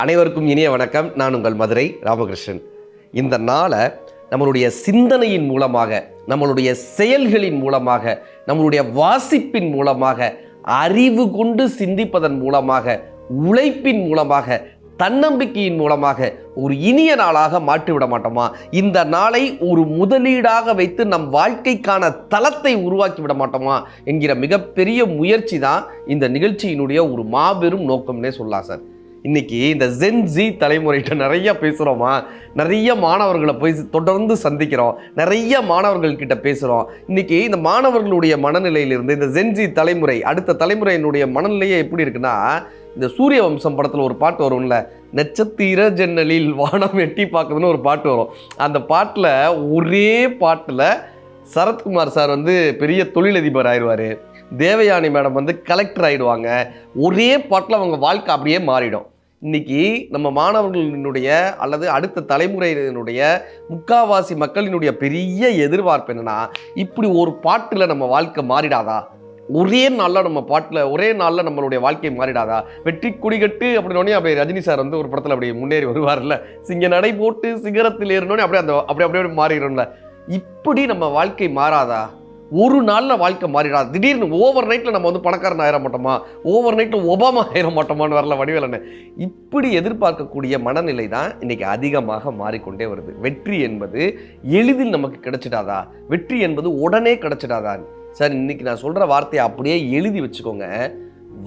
அனைவருக்கும் இனிய வணக்கம். நான் உங்கள் மதுரை ராமகிருஷ்ணன். இந்த நாளை நம்மளுடைய சிந்தனையின் மூலமாக, நம்மளுடைய செயல்களின் மூலமாக, நம்மளுடைய வாசிப்பின் மூலமாக, அறிவு கொண்டு சிந்திப்பதன் மூலமாக, உழைப்பின் மூலமாக, தன்னம்பிக்கையின் மூலமாக ஒரு இனிய நாளாக மாற்றிவிட மாட்டோமா? இந்த நாளை ஒரு முதலீடாக வைத்து நம் வாழ்க்கைக்கான தளத்தை உருவாக்கி விட மாட்டோமா என்கிற மிகப்பெரிய முயற்சி தான் இந்த நிகழ்ச்சியினுடைய ஒரு மாபெரும் நோக்கம்னே சொல்லலாம் சார். இன்னைக்கு இந்த ஜென்ஜி தலைமுறைகிட்ட நிறைய பேசுகிறோமா, நிறைய மாணவர்களை போய் தொடர்ந்து சந்திக்கிறோம், நிறைய மாணவர்கள்கிட்ட பேசுகிறோம். இன்னைக்கு இந்த மாணவர்களுடைய மனநிலையிலிருந்து இந்த ஜென்ஜி தலைமுறை, அடுத்த தலைமுறையினுடைய மனநிலையே எப்படி இருக்குன்னா, இந்த சூரிய வம்சம் படத்தில் ஒரு பாட்டு வரும்ல, நட்சத்திர ஜன்னலில் வானம் எட்டி பார்க்குதுன்னு ஒரு பாட்டு வரும். அந்த பாட்டில் ஒரே பாட்டில் சரத்குமார் சார் பெரிய தொழிலதிபர் ஆயிடுவார், தேவயானி மேடம் கலெக்டர் ஆகிடுவாங்க. ஒரே பாட்டில் அவங்க வாழ்க்கை அப்படியே மாறிடும். இன்னைக்கு நம்ம மாணவர்களினுடைய அல்லது அடுத்த தலைமுறையினுடைய முக்காவாசி மக்களினுடைய பெரிய எதிர்பார்ப்பு என்னன்னா, இப்படி ஒரு பாட்டில் நம்ம வாழ்க்கை மாறிடாதா? ஒரே நாளில் நம்ம பாட்டில் ஒரே நாளில் நம்மளுடைய வாழ்க்கை மாறிடாதா? வெற்றி குடிகட்டு அப்படின்னோடனே அப்படியே ரஜினி சார் ஒரு படத்தில் அப்படியே முன்னேறி வருவார்ல, சிங்க நடை போட்டு சிகரத்தில் ஏறினோடனே அப்படியே மாறிடும்ல. இப்படி நம்ம வாழ்க்கை மாறாதா? ஒரு நாளில் வாழ்க்கை மாறிடாது. திடீர்னு ஓவர் நைட்டில் நம்ம பணக்காரன் ஆயிட மாட்டோமா, ஓவர் நைட்டில் ஒபாமா ஆயிட மாட்டோமான்னு வரல வடிவேலன்னு. இப்படி எதிர்பார்க்கக்கூடிய மனநிலை தான் இன்னைக்கு அதிகமாக மாறிக்கொண்டே வருது. வெற்றி என்பது எளிதில் நமக்கு கிடைச்சிடாதா? வெற்றி என்பது உடனே கிடைச்சிடாதா? சார், இன்னைக்கு நான் சொல்கிற வார்த்தையை அப்படியே எழுதி வச்சுக்கோங்க.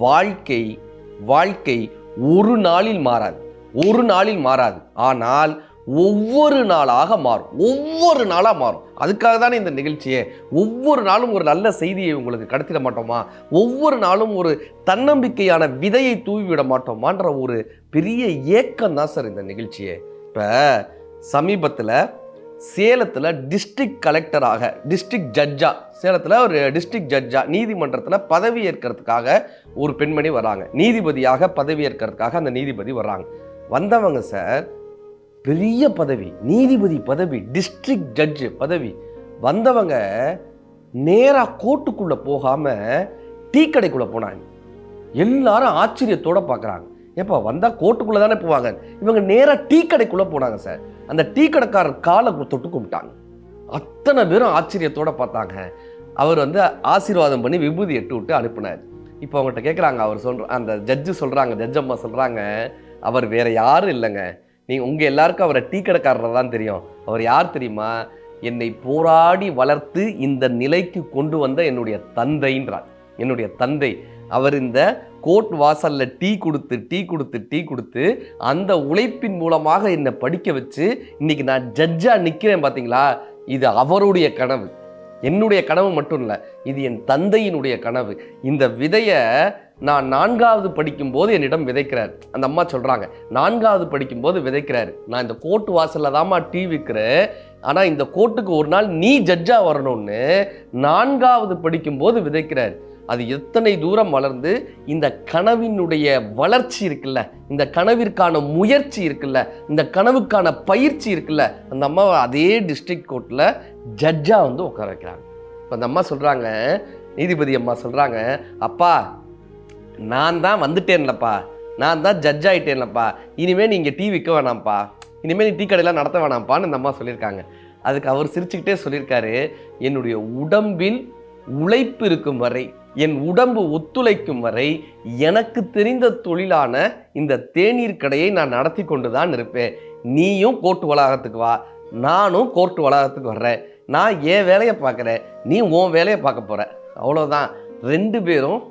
வாழ்க்கை ஒரு நாளில் மாறாது, ஒரு நாளில் மாறாது. ஆனால் ஒவ்வொரு நாளாக மாறும், ஒவ்வொரு நாளாக மாறும். அதுக்காக தானே இந்த நிகழ்ச்சியே. ஒவ்வொரு நாளும் ஒரு நல்ல செய்தியை உங்களுக்கு கடத்திட மாட்டோமா? ஒவ்வொரு நாளும் ஒரு தன்னம்பிக்கையான விதையை தூவி விட மாட்டோமான்ற ஒரு பெரிய ஏக்கம் தான் சார் இந்த நிகழ்ச்சியே. இப்போ சமீபத்தில் சேலத்தில் டிஸ்ட்ரிக்ட் கலெக்டராக, டிஸ்ட்ரிக்ட் ஜட்ஜா, சேலத்தில் ஒரு டிஸ்ட்ரிக்ட் ஜட்ஜா நீதிமன்றத்தில் பதவி ஏற்கிறதுக்காக ஒரு பெண்மணி வராங்க. நீதிபதியாக பதவி ஏற்கிறதுக்காக அந்த நீதிபதி வர்றாங்க. வந்தவங்க சார் பெரிய பதவி, நீதிபதி பதவி, டிஸ்ட்ரிக்ட் ஜட்ஜு பதவி. வந்தவங்க நேராக கோர்ட்டுக்குள்ளே போகாமல் டீ கடைக்குள்ளே போனாங்க. எல்லாரும் ஆச்சரியத்தோடு பார்க்குறாங்க. ஏப்பா, வந்தால் கோர்ட்டுக்குள்ளே தானே போவாங்க, இவங்க நேராக டீ கடைக்குள்ளே போனாங்க சார். அந்த டீ கடைக்காரர் காலை தொட்டு கும்பிட்டாங்க. அத்தனை பேரும் ஆச்சரியத்தோடு பார்த்தாங்க. அவர் ஆசீர்வாதம் பண்ணி விபூதி எட்டு விட்டு அனுப்பினார். இப்போ அவங்கள்ட்ட கேட்குறாங்க, அந்த ஜட்ஜு சொல்கிறாங்க, ஜட்ஜம்மா சொல்கிறாங்க, அவர் வேற யாரும் இல்லைங்க, உங்கள் எல்லாருக்கும் அவரை டீ கடைக்காரர் தான் தெரியும். அவர் யார் தெரியுமா? என்னை போராடி வளர்த்து இந்த நிலைக்கு கொண்டு வந்த என்னுடைய தந்தைன்றார். என்னுடைய தந்தை. அவர் இந்த கோர்ட் வாசலில் டீ கொடுத்து அந்த உழைப்பின் மூலமாக என்னை படிக்க வச்சு இன்னைக்கு நான் ஜட்ஜாக நிற்கிறேன் பார்த்தீங்களா? இது அவருடைய கனவு, என்னுடைய கனவு மட்டும் இல்லை, இது என் தந்தையினுடைய கனவு. இந்த விதையை நான் 4வது படிக்கும்போது என்னிடம் விதைக்கிறார். அந்த அம்மா சொல்கிறாங்க, 4வது படிக்கும்போது விதைக்கிறாரு. நான் இந்த கோர்ட்டு வாசலில் தாம்மா டீ விற்கிறேன், ஆனால் இந்த கோர்ட்டுக்கு ஒரு நாள் நீ ஜட்ஜாக வரணும்னு 4வது படிக்கும்போது விதைக்கிறார். அது எத்தனை தூரம் வளர்ந்து இந்த கனவினுடைய வளர்ச்சி இருக்குல்ல, இந்த கனவிற்கான முயற்சி இருக்குல்ல, இந்த கனவுக்கான பயிற்சி இருக்குல்ல, அந்த அம்மாவை அதே டிஸ்ட்ரிக்ட் கோர்ட்டில் ஜட்ஜாக உட்கார வைக்கிறாங்க. இப்போ அந்த அம்மா சொல்கிறாங்க, நீதிபதி அம்மா சொல்கிறாங்க, அப்பா நான் தான் வந்துட்டேன்லப்பா, நான் தான் ஜட்ஜ் ஆகிட்டேன்லப்பா, இனிமேல் நீங்கள் டீ விற்க வேணாம்ப்பா, இனிமேல் நீ டீ கடையெல்லாம் நடத்த வேணாம்ப்பான்னு இந்த அம்மா சொல்லியிருக்காங்க. அதுக்கு அவர் சிரிச்சுக்கிட்டே சொல்லியிருக்காரு, என்னுடைய உடம்பில் உழைப்பு இருக்கும் வரை, என் உடம்பு ஒத்துழைக்கும் வரை எனக்கு தெரிந்த தொழிலான இந்த தேநீர் கடையை நான் நடத்தி கொண்டு தான் இருப்பேன். நீயும் கோர்ட்டு வளாகத்துக்கு வா, நானும் கோர்ட்டு வளாகத்துக்கு வர்றேன். நான் என் வேலையை பார்க்குறேன், நீ உன் வேலையை பார்க்க போகிற, அவ்வளோதான். 2 பேரும்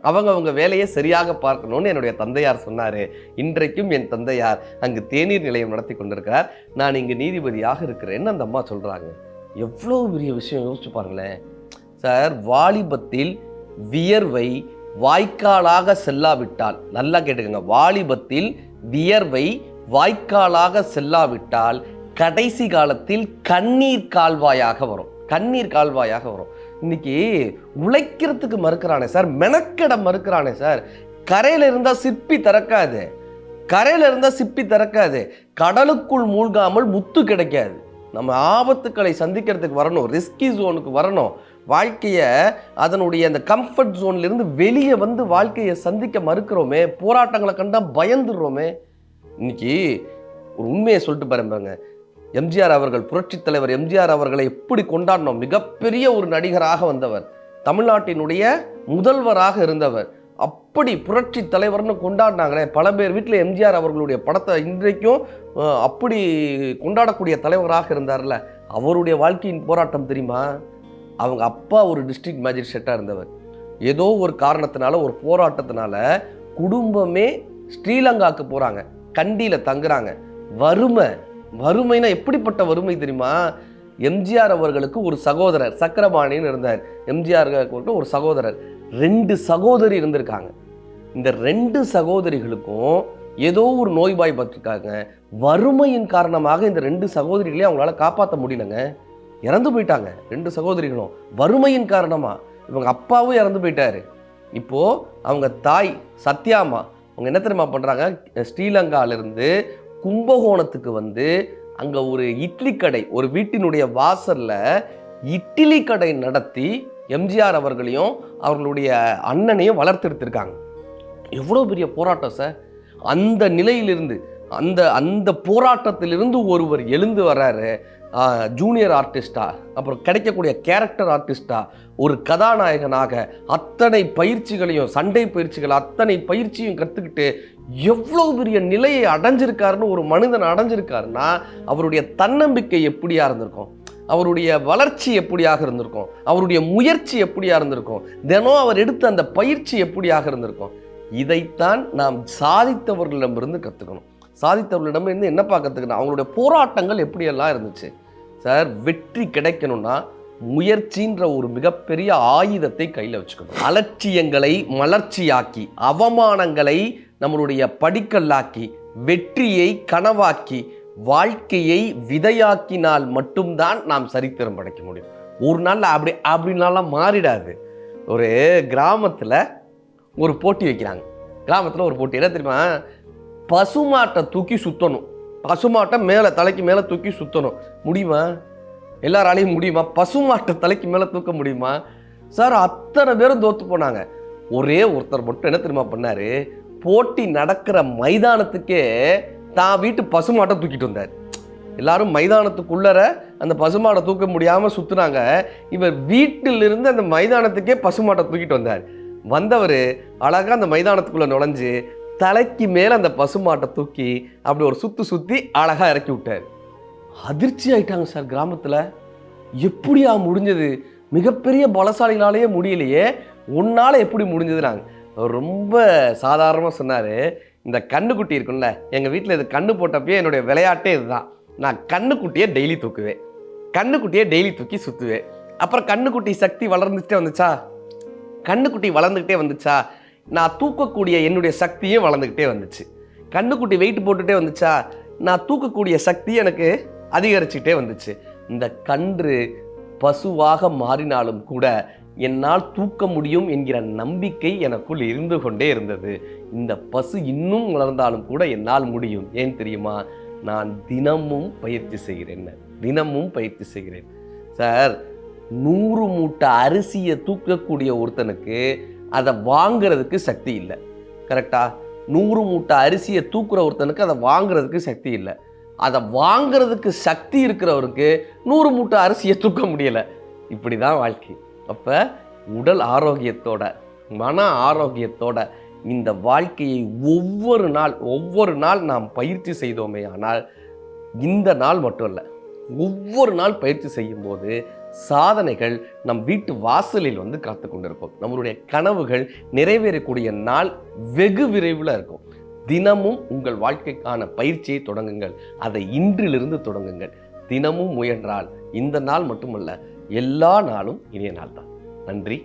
அவங்க வேலையை சரியாக பார்க்கணும்னு என்னுடைய தந்தையார் சொன்னார். இன்றைக்கும் என் தந்தையார் அங்கு தேநீர் நிலையம் நடத்தி கொண்டிருக்கிறார். நான் இங்கு நீதிபதியாக இருக்கிறேன்னு அந்த அம்மா சொல்கிறாங்க. எவ்வளோ பெரிய விஷயம் யோசிச்சு பாருங்களேன் சார். வாலிபத்தில் வியர்வை வாய்க்காலாக செல்லாவிட்டால், நல்லா கேட்டுக்கங்க, வாலிபத்தில் வியர்வை வாய்க்காலாக செல்லாவிட்டால் கடைசி காலத்தில் கண்ணீர் கால்வாயாக வரும், கண்ணீர் கால்வாயாக வரும். இன்னைக்கு உழைக்கிறதுக்கு மறுக்கிறானே சார், மெனக்கெட மறுக்கிறானே சார். கரையில் இருந்தால் சிப்பி திறக்காது, கரையில் இருந்தால் சிப்பி திறக்காது, கடலுக்குள் மூழ்காமல் முத்து கிடைக்காது. நம்ம ஆபத்துக்களை சந்திக்கிறதுக்கு வரணும், ரிஸ்கி ஜோனுக்கு வரணும். வாழ்க்கையை அதனுடைய அந்த கம்ஃபர்ட் ஜோன்லேருந்து வெளியே வாழ்க்கையை சந்திக்க மறுக்கிறோமே, போராட்டங்களை கண்டா பயந்துடுறோமே. இன்னைக்கு ஒரு உண்மையை சொல்லிட்டு பாருங்க, எம்ஜிஆர் அவர்கள், புரட்சி தலைவர் எம்ஜிஆர் அவர்களை எப்படி கொண்டாடணும். மிகப்பெரிய ஒரு நடிகராக வந்தவர், தமிழ்நாட்டினுடைய முதல்வராக இருந்தவர், அப்படி புரட்சி தலைவர்னு கொண்டாடினாங்களே. பல பேர் வீட்டில் எம்ஜிஆர் அவர்களுடைய படத்தை இன்றைக்கும் அப்படி கொண்டாடக்கூடிய தலைவராக இருந்தார்ல. அவருடைய வாழ்க்கையின் போராட்டம் தெரியுமா? அவங்க அப்பா ஒரு டிஸ்ட்ரிக்ட் மேஜிஸ்ட்ரேட்டாக இருந்தவர். ஏதோ ஒரு காரணத்தினால, ஒரு போராட்டத்தினால குடும்பமே ஸ்ரீலங்காவுக்கு போகிறாங்க, கண்டியில் தங்குறாங்க. வறுமைனா எப்படிப்பட்ட வறுமை தெரியுமா? எம்ஜிஆர் அவர்களுக்கு ஒரு சகோதரர் சக்கரபாணின்னு இருந்தார். எம்ஜிஆர் ஒரு சகோதரர், 2 சகோதரி இருந்திருக்காங்க. இந்த 2 சகோதரிகளுக்கும் ஏதோ ஒரு நோய்வாய்ப்பட்டிருக்காங்க. வறுமையின் காரணமாக இந்த 2 சகோதரிகளையும் அவங்களால காப்பாற்ற முடியலங்க. இறந்து போயிட்டாங்க 2 சகோதரிகளும் வறுமையின் காரணமா. இவங்க அப்பாவும் இறந்து போயிட்டாரு. இப்போ அவங்க தாய் சத்யாமா அவங்க என்ன தெரியுமா பண்றாங்க? ஸ்ரீலங்காவிலிருந்து கும்பகோணத்துக்கு வந்து அங்க ஒரு இட்லி கடை, ஒரு வீட்டினுடைய வாசல்ல இட்லி கடை நடத்தி எம்ஜிஆர் அவர்களையும் அவர்களுடைய அண்ணனையும் வளர்த்தெடுத்திருக்காங்க. எவ்வளோ பெரிய போராட்டம் சார்! அந்த நிலையிலிருந்து, அந்த போராட்டத்திலிருந்து ஒருவர் எழுந்து வர்றாரு. ஜூனியர் ஆர்டிஸ்டா, அப்புறம் கிடைக்கக்கூடிய கேரக்டர் ஆர்டிஸ்டா, ஒரு கதாநாயகனாக அத்தனை பயிற்சிகளையும், சண்டை பயிற்சிகள் அத்தனை பயிற்சியும் கற்றுக்கிட்டு எவ்வளோ பெரிய நிலையை அடைஞ்சிருக்காருன்னு ஒரு மனிதன் அடைஞ்சிருக்காருன்னா அவருடைய தன்னம்பிக்கை எப்படியா இருந்திருக்கும், அவருடைய வளர்ச்சி எப்படியாக இருந்திருக்கும், அவருடைய முயற்சி எப்படியா இருந்திருக்கும், தினம் அவர் எடுத்த அந்த பயிற்சி எப்படியாக இருந்திருக்கும். இதைத்தான் நாம் சாதித்தவர்களிடமிருந்து கற்றுக்கணும். சாதித்தவர்களிடமிருந்து என்னப்பா கற்றுக்கணும்? அவங்களுடைய போராட்டங்கள் எப்படியெல்லாம் இருந்துச்சு சார். வெற்றி கிடைக்கணும்னா முயற்சின்ற ஒரு மிகப்பெரிய ஆயுதத்தை கையில் வச்சுக்கணும். அலட்சியங்களை மலர்ச்சியாக்கி, அவமானங்களை நம்மளுடைய படிக்கல்லாக்கி, வெற்றியை கனவாக்கி, வாழ்க்கையை விதையாக்கினால் மட்டும்தான் நாம் சரித்திரம் படைக்க முடியும். ஒரு நாள் அப்படின்னாலாம் மாறிடாது. ஒரு கிராமத்தில் ஒரு போட்டி வைக்கிறாங்க. கிராமத்தில் ஒரு போட்டி என்ன தெரியுமா? பசுமாட்டை தூக்கி சுற்றணும். பசுமாட்டை மேலே, தலைக்கு மேலே தூக்கி சுற்றணும். முடியுமா? எல்லாராலையும் முடியுமா? பசுமாட்டை தலைக்கு மேலே தூக்க முடியுமா சார்? அத்தனை பேரும் தோற்று போனாங்க. ஒரே ஒருத்தர் மட்டும் என்ன தெரியுமா பண்ணார்? போட்டி நடக்கிற மைதானத்துக்கே தான் வீட்டு பசுமாட்டை தூக்கிட்டு வந்தார். எல்லாரும் மைதானத்துக்குள்ளர அந்த பசுமாட்டை தூக்க முடியாமல் சுற்றுனாங்க. இவர் வீட்டிலிருந்து அந்த மைதானத்துக்கே பசுமாட்டை தூக்கிட்டு வந்தார். வந்தவர் அழகாக அந்த மைதானத்துக்குள்ளே நுழைஞ்சு தலைக்கு மேலே அந்த பசுமாட்டை தூக்கி அப்படி ஒரு சுற்றி அழகாக இறக்கி விட்டார். அதிர்ச்சி ஆயிட்டாங்க சார் கிராமத்தில். எப்படியா முடிஞ்சது? மிகப்பெரிய பலசாலிகளாலேயே முடியலையே, உன்னால் எப்படி முடிஞ்சதுனாங்க. ரொம்ப சாதாரணமாக சொன்னார், இந்த கண்ணுக்குட்டி இருக்குல்ல, எங்கள் வீட்டில் இது கண்ணு போட்டப்பயே என்னுடைய விளையாட்டே இதுதான். நான் கண்ணுக்குட்டியை டெய்லி தூக்குவேன், கண்ணுக்குட்டியை டெய்லி தூக்கி சுற்றுவேன். அப்புறம் கண்ணுக்குட்டி சக்தி வளர்ந்துக்கிட்டே வந்துச்சா, கண்ணுக்குட்டி வளர்ந்துக்கிட்டே வந்துச்சா, நான் தூக்கக்கூடிய என்னுடைய சக்தியும் வளர்ந்துக்கிட்டே வந்துச்சு. கண்ணுக்குட்டி வெயிட் போட்டுகிட்டே வந்துச்சா, நான் தூக்கக்கூடிய சக்தி எனக்கு அதிகரிச்சுக்கிட்டே வந்துச்சு. இந்த கன்று பசுவாக மாறினாலும் கூட என்னால் தூக்க முடியும் என்கிற நம்பிக்கை எனக்குள் இருந்து கொண்டே இருந்தது. இந்த பசு இன்னும் வளர்ந்தாலும் கூட என்னால் முடியும். ஏன் தெரியுமா? நான் தினமும் பயிற்சி செய்கிறேன். சார், 100 மூட்டை அரிசியை தூக்கக்கூடிய ஒருத்தனுக்கு அதை வாங்கிறதுக்கு சக்தி இல்லை. கரெக்டா? 100 மூட்டை அரிசியை தூக்குற ஒருத்தனுக்கு அதை வாங்கிறதுக்கு சக்தி இல்லை. அதை வாங்கிறதுக்கு சக்தி இருக்கிறவருக்கு 100 மூட்டை அரிசியை தூக்க முடியலை. இப்படி தான் வாழ்க்கை. அப்போ உடல் ஆரோக்கியத்தோட, மன ஆரோக்கியத்தோட இந்த வாழ்க்கையை ஒவ்வொரு நாள் நாம் பயிற்சி செய்தோமே ஆனால், இந்த நாள் மட்டும் இல்லை, ஒவ்வொரு நாள் பயிற்சி செய்யும்போது சாதனைகள் நம் வீட்டு வாசலில் வந்து காத்து கொண்டிருக்கும். நம்மளுடைய கனவுகள் நிறைவேறக்கூடிய நாள் வெகு விரைவில் இருக்கும். தினமும் உங்கள் வாழ்க்கைக்கான பயிற்சியை தொடங்குங்கள். அதை இன்றிலிருந்து தொடங்குங்கள். தினமும் முயன்றால் இந்த நாள் மட்டுமல்ல, எல்லா நாளும் இனிய நாள் தான். நன்றி.